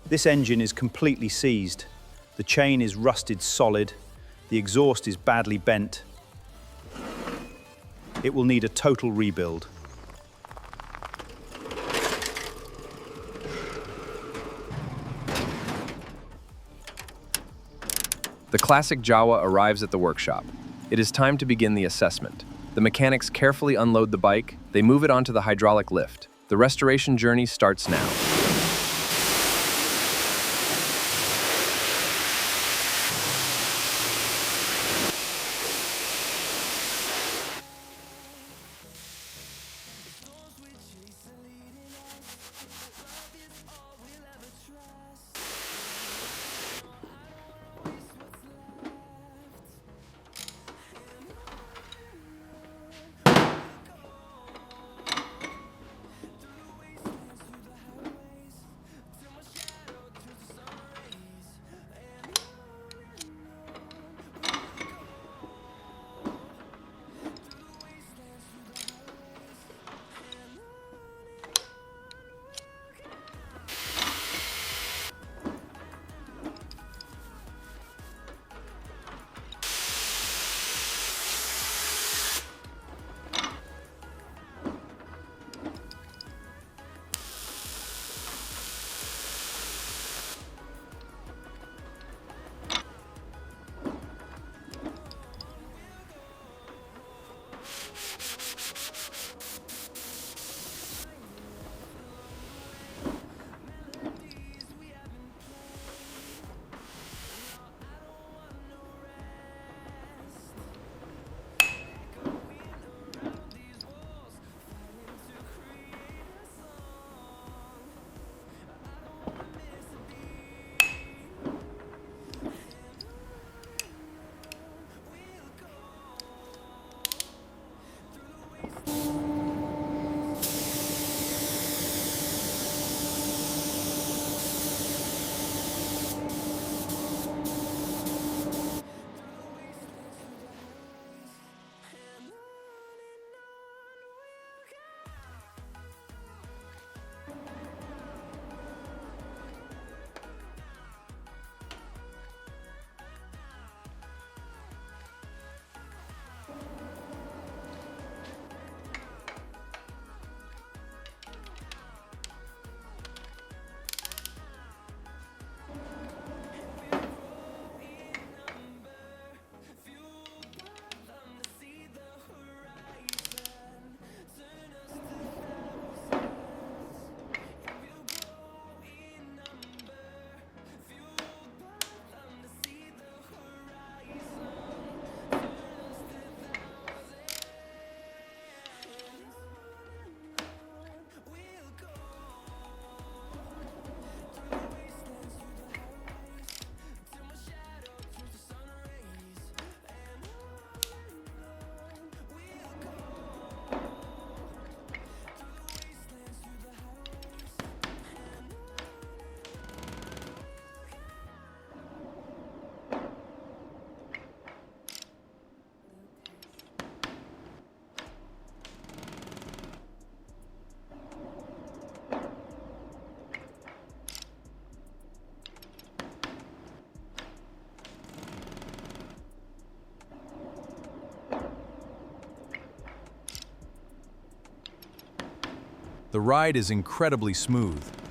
This engine is completely seized. The chain is rusted solid. The exhaust is badly bent. It will need a total rebuild. The classic JAWA arrives at the workshop. It is time to begin the assessment. The mechanics carefully unload the bike. They move it onto the hydraulic lift. The restoration journey starts now. The ride is incredibly smooth.